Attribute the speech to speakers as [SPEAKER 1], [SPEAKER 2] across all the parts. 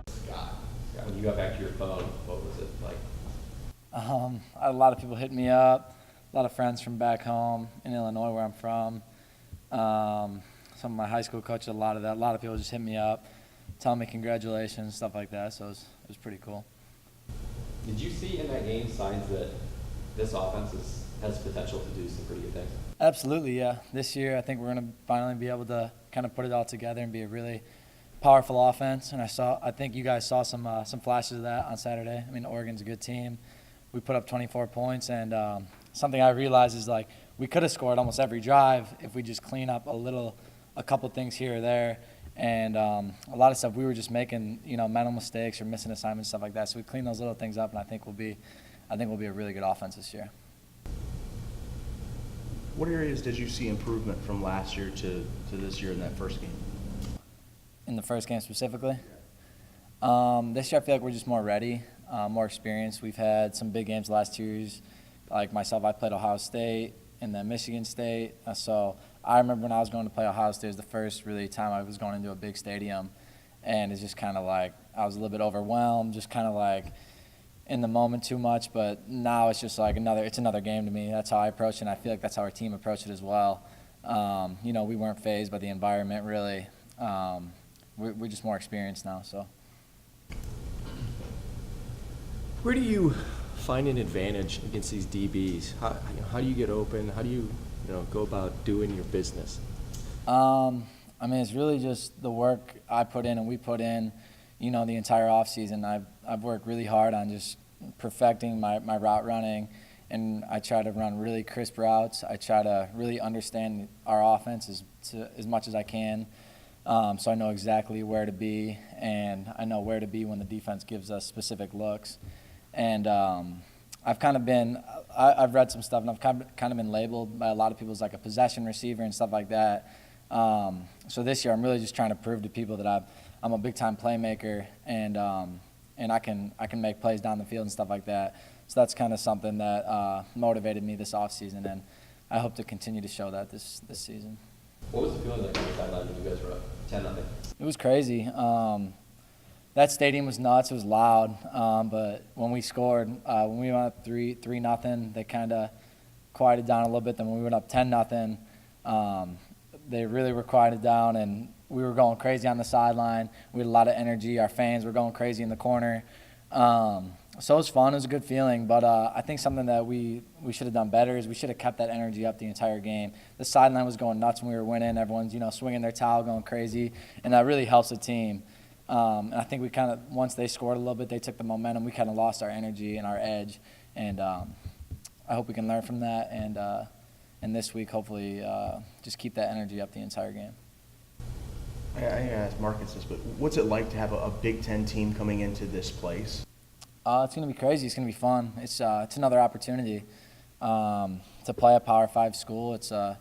[SPEAKER 1] Scott, when you got back to your phone, what was it like?
[SPEAKER 2] A lot of people hit me up, a lot of friends from back home in Illinois where I'm from. Some of my high school coaches, a lot of people just hit me up, telling me congratulations, stuff like that, so it was pretty cool.
[SPEAKER 1] Did you see in that game signs that this offense has potential to do some pretty good things?
[SPEAKER 2] Absolutely, yeah. This year I think we're going to finally be able to kind of put it all together and be a really powerful offense, and I think you guys saw some flashes of that on Saturday. I mean, Oregon's a good team. We put up 24 points, and something I realized is, like, we could have scored almost every drive if we just clean up a couple things here or there. And a lot of stuff we were just making, mental mistakes or missing assignments, stuff like that. So we cleaned those little things up, and I think we'll be a really good offense this year.
[SPEAKER 3] What areas did you see improvement from last year to this year in that first game?
[SPEAKER 2] In the first game specifically? This year I feel like we're just more ready, more experienced. We've had some big games the last 2 years. Like myself, I played Ohio State and then Michigan State. So I remember when I was going to play Ohio State, it was the first really time I was going into a big stadium. And it's just kind of like I was a little bit overwhelmed, just kind of like in the moment too much. But now it's just like it's another game to me. That's how I approach it, and I feel like that's how our team approached it as well. We weren't fazed by the environment really. We're just more experienced now. So.
[SPEAKER 4] Where do you find an advantage against these DBs? How do you get open? How do you go about doing your business?
[SPEAKER 2] It's really just the work I put in and we put in, the entire offseason. I've worked really hard on just perfecting my route running, and I try to run really crisp routes. I try to really understand our offense as much as I can, so I know exactly where to be, and I know where to be when the defense gives us specific looks. And I've read some stuff, and I've kind of been labeled by a lot of people as like a possession receiver and stuff like that. So this year I'm really just trying to prove to people that I'm a big-time playmaker, and I can make plays down the field and stuff like that. So that's kind of something that motivated me this offseason, and I hope to continue to show that this season.
[SPEAKER 1] What was the feeling like on the sideline when you guys were up 10-0?
[SPEAKER 2] It was crazy. That stadium was nuts. It was loud, but when we scored, when we went up 3-0, they kind of quieted down a little bit. Then when we went up 10-0, they really were quieted down, and we were going crazy on the sideline. We had a lot of energy. Our fans were going crazy in the corner. So it was fun. It was a good feeling. But I think something that we should have done better is we should have kept that energy up the entire game. The sideline was going nuts when we were winning. Everyone's swinging their towel, going crazy, and that really helps the team. And I think we kind of, once they scored a little bit, they took the momentum. We kind of lost our energy and our edge. And I hope we can learn from that. And this week, hopefully, just keep that energy up the entire game.
[SPEAKER 3] I asked Marcus this, but what's it like to have a Big Ten team coming into this place?
[SPEAKER 2] It's going to be crazy. It's going to be fun. It's another opportunity to play at Power 5 school. It's a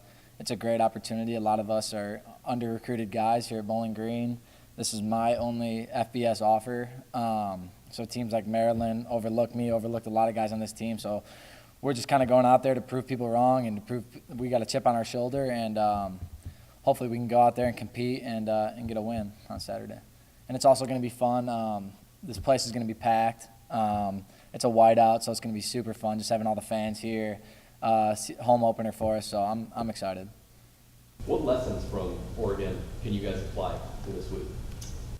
[SPEAKER 2] great opportunity. A lot of us are under-recruited guys here at Bowling Green. This is my only FBS offer. So teams like Maryland overlooked me, overlooked a lot of guys on this team. So we're just kind of going out there to prove people wrong and to prove we got a chip on our shoulder. And hopefully we can go out there and compete and get a win on Saturday. And it's also going to be fun. This place is going to be packed. It's a whiteout, so it's going to be super fun just having all the fans here. Home opener for us, so I'm excited.
[SPEAKER 1] What lessons from Oregon can you guys apply to this week?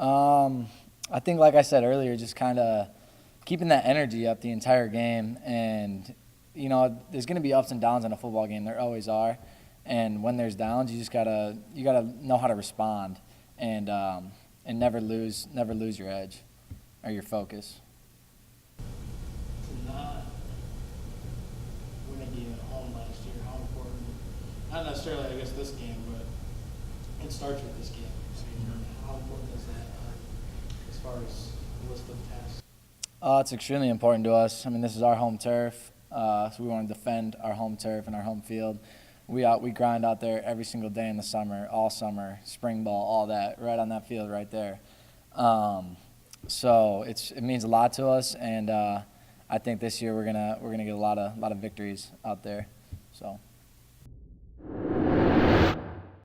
[SPEAKER 2] I think, like I said earlier, just kind of keeping that energy up the entire game. And, there's going to be ups and downs in a football game. There always are. And when there's downs, you gotta know how to respond and never lose your edge or your focus.
[SPEAKER 5] To not win a game at home last year, how important? Not necessarily, I guess, this game, but it starts with this game. How important is that as far as the list of tasks?
[SPEAKER 2] It's extremely important to us. This is our home turf, so we want to defend our home turf and our home field. We grind out there every single day in the summer, all summer, spring ball, all that, right on that field right there. So it means a lot to us, and I think this year we're gonna get a lot of victories out there. So.